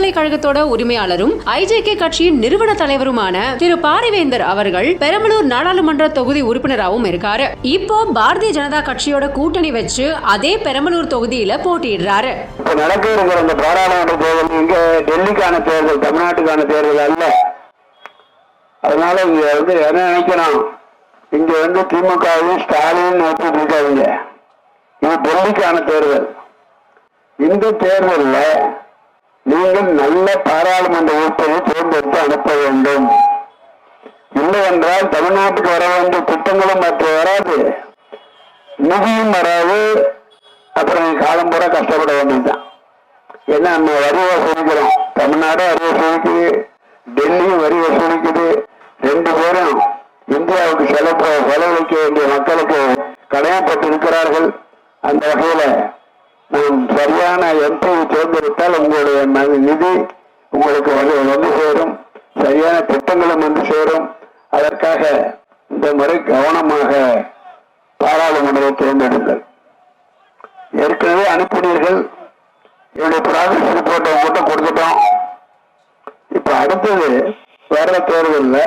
பல்கலைக்கழகத்தோட உரிமையாளரும் IJK கட்சியின் நிறுவன தலைவருமான திரு பாரிவேந்தர் அவர்கள் பெரம்பலூர் நாடாளுமன்ற தொகுதி உறுப்பினராகவும் இருக்காரு. இப்போ பாரதிய ஜனதா கட்சியோட கூட்டணி வச்சு அதே பெரம்பலூர் தொகுதியில போட்டியிடுறாரு. நடக்க இருக்கிற இந்த பாராளுமன்ற தேர்தல் இங்க டெல்லிக்கான தேர்தல், தமிழ்நாட்டுக்கான தேர்தல் அல்ல. அதனால இங்க என்ன நினைக்கணும், இங்க திமுகவும் ஸ்டாலின் இருக்காங்க. இது டெல்லிக்கான தேர்தல். இந்த தேர்தலில் நீங்கள் நல்ல பாராளுமன்ற உறுப்பினரை தேர்ந்தெடுத்து அனுப்ப வேண்டும். இல்லை என்றால் தமிழ்நாட்டுக்கு வர வேண்டிய திட்டங்களும் மற்ற வராது, நிதியும் வராது. அப்புறம் காலம் பூரா கஷ்டப்பட வேண்டியதுதான். ஏன்னா நம்ம வரி வசூலிக்கிறோம், தமிழ்நாடும் வரி வசூலிக்குது, டெல்லியும் வரி வசூலிக்குது. ரெண்டு பேரும் இந்தியாவுக்கு செலவழிக்க வேண்டிய மக்களுக்கு கடமைப்பட்டு இருக்கிறார்கள். அந்த வகையில நாம் சரியான எம்பியை தேர்ந்தெடுத்தால் உங்களுடைய நிதி உங்களுக்கு வந்து சேரும், சரியான திட்டங்களும் வந்து சேரும். அதற்காக இந்த முறை கவனமாக பாராளுமன்றத்தை தேர்ந்தெடுங்கள். ஏற்கனவே அனுப்பினீர்கள், என்னுடைய ப்ராக்ரஸ் ரிப்போர்ட்டை மட்டும் கொடுத்துட்டோம். இப்ப அடுத்தது வர்ற தேர்தலில்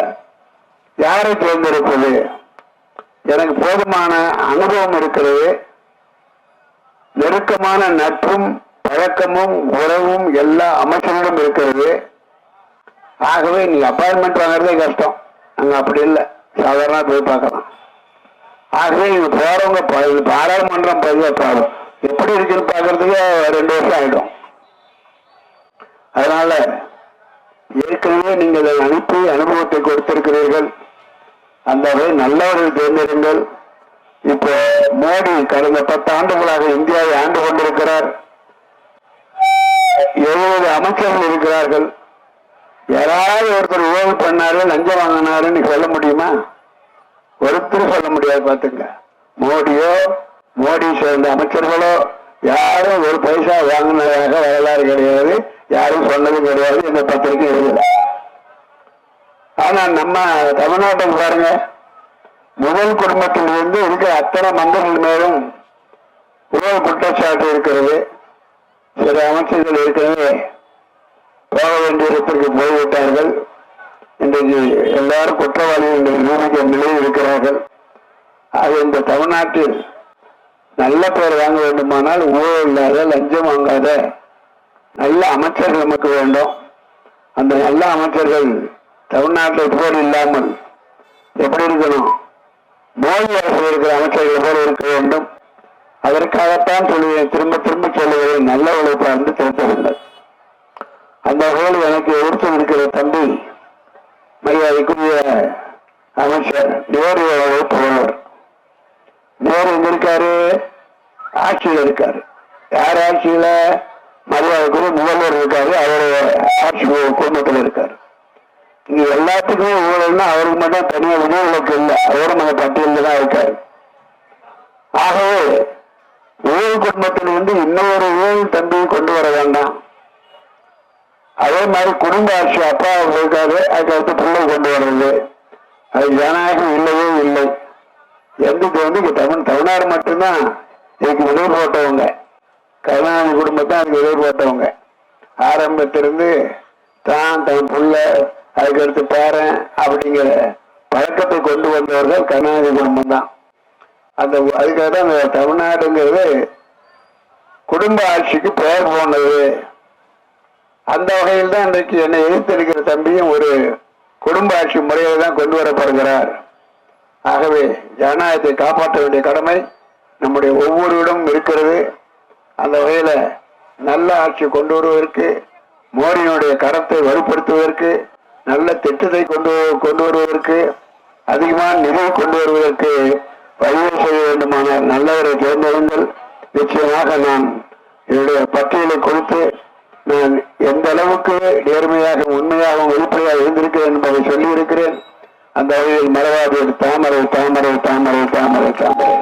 யாரை தேர்ந்தெடுப்பது? எனக்கு போதுமான அனுபவம் இருக்கிறது, நெருக்கமான நட்பும் பழக்கமும் உறவும் எல்லா அமைச்சர்களும் இருக்கிறது. ஆகவே நீங்க அப்பாயின்மெண்ட் வாங்குறதே கஷ்டம், அங்க அப்படி இல்லை, சாதாரண போய் பார்க்கலாம். ஆகவே இங்க போறவங்க பாராளுமன்றம் எப்படி இருக்குன்னு பார்க்கறதுக்கு 2 வருஷம் ஆயிடும். அதனால ஏற்கனவே நீங்கள் அனுப்பி அனுபவத்தை கொடுத்திருக்கிறீர்கள். அந்த வகை நல்லவர்கள் தேர்ந்தெடுங்கள். இப்போ மோடி கடந்த 10 ஆண்டுகளாக இந்தியாவை ஆண்டு கொண்டிருக்கிறார். 70 அமைச்சர்கள் இருக்கிறார்கள். யாராவது ஒருத்தர் ஊழல் பண்ணாரு, லஞ்சம் வாங்கினாருன்னு சொல்ல முடியுமா? ஒருத்தர் சொல்ல முடியாது. பார்த்துங்க, மோடியோ மோடி சேர்ந்த அமைச்சர்களோ யாரும் ஒரு பைசா வாங்கினதாக வரலாறு கிடையாது, யாரும் சொன்னதும் கிடையாது, இந்த பத்திரிகை எழுதல. ஆனா நம்ம தமிழ்நாட்டுக்கு பாருங்க, முதல் குடும்பத்தில் இருந்து இருக்கிற அத்தனை மந்திரிகள் மேலும் ஊழல் குற்றச்சாட்டு இருக்கிறது. சில அமைச்சர்கள் ஏற்கனவே போக வேண்டிய இடத்திற்கு போய்விட்டார்கள். இன்றைக்கு எல்லாரும் குற்றவாளிகள் நிரூபிக்க நிலையில் இருக்கிறார்கள். அது இந்த தமிழ்நாட்டில் நல்ல பேர் வாங்க வேண்டுமானால் ஊழல் இல்லாத, லஞ்சம் வாங்காத நல்ல அமைச்சர்கள் நமக்கு வேண்டும். அந்த நல்ல அமைச்சர்கள் தமிழ்நாட்டில் போல் இல்லாமல் எப்படி இருக்கணும், மோடி அரசு இருக்கிற அமைச்சர்கள் போல இருக்க வேண்டும். அதற்காகத்தான் சொல்லுவேன், திரும்ப திரும்ப சொல்லுவேன், நல்ல உழைப்பார்ந்து திருத்தவில்லை. அந்த வகையில் எனக்கு எதிர்த்து இருக்கிற தம்பி மரியாதைக்குரிய அமைச்சர் நேரு போனவர். நேரு எங்க இருக்காரு? ஆட்சியில் இருக்காரு. யார் ஆட்சியில? மரியாதைக்குரிய முதல்வர் இருக்காரு, அவருடைய ஆட்சி குடும்பத்தில் இருக்காரு. இங்க எல்லாத்துக்குமே ஊழல்னா அவருக்கு மட்டும் தனியாக விதிவிலக்கு இல்லை, அவரும் அந்த பட்டியலில் தான் இருக்காரு. ஆகவே ஊழல் குடும்பத்தில் இன்னொரு ஊழல் தம்பியை கொண்டு வர வேண்டாம். அதே மாதிரி குடும்ப ஆட்சி அப்பா இருக்காரு, அதுக்கடுத்து பிள்ளை கொண்டு வர்றது, அது ஜனநாயகம் இல்லவே இல்லை. எதுக்கு தமிழ்நாடு மட்டும்தான் இதுக்கு விதை போட்டவங்க, கருணாநிதி குடும்பத்தான் அதுக்கு விதை போட்டவங்க. ஆரம்பத்திலிருந்து தான் தன் புள்ள, அதுக்கடுத்து பேரன் அப்படிங்கிற பழக்கத்தை கொண்டு வந்தவர்கள் கருணாநிதி குடும்பம் தான். அதுக்காக தான் அந்த தமிழ்நாடுங்கிறது குடும்ப ஆட்சிக்கு பெயர் போனது. அந்த வகையில் தான் இன்றைக்கு என்னை எதிர்த்திருக்கிற தம்பியும் ஒரு குடும்ப ஆட்சி முறையை தான் கொண்டு வரப்படுகிறார். ஆகவே ஜனநாயகத்தை காப்பாற்ற வேண்டிய கடமை நம்முடைய ஒவ்வொருவரிடம் இருக்கிறது. அந்த வகையில நல்ல ஆட்சி கொண்டு வருவதற்கு, மோடியினுடைய கரத்தை வலுப்படுத்துவதற்கு, நல்ல திட்டத்தை கொண்டு வருவதற்கு, அதிகமான நிதியை கொண்டு வருவதற்கு வழியை செய்ய வேண்டுமானால் நல்லவரை தேர்ந்தெடுங்கள். நிச்சயமாக நான் என்னுடைய பட்டியலை கொடுத்து நான் எந்த அளவுக்கு நேர்மையாக உண்மையாக வெளிப்படையாக இருந்திருக்கிறேன் என்பதை சொல்லி இருக்கிறேன். அந்த வகையில் மறவாது தாமரை தாமரை தாமரை தாமரை தாமரை.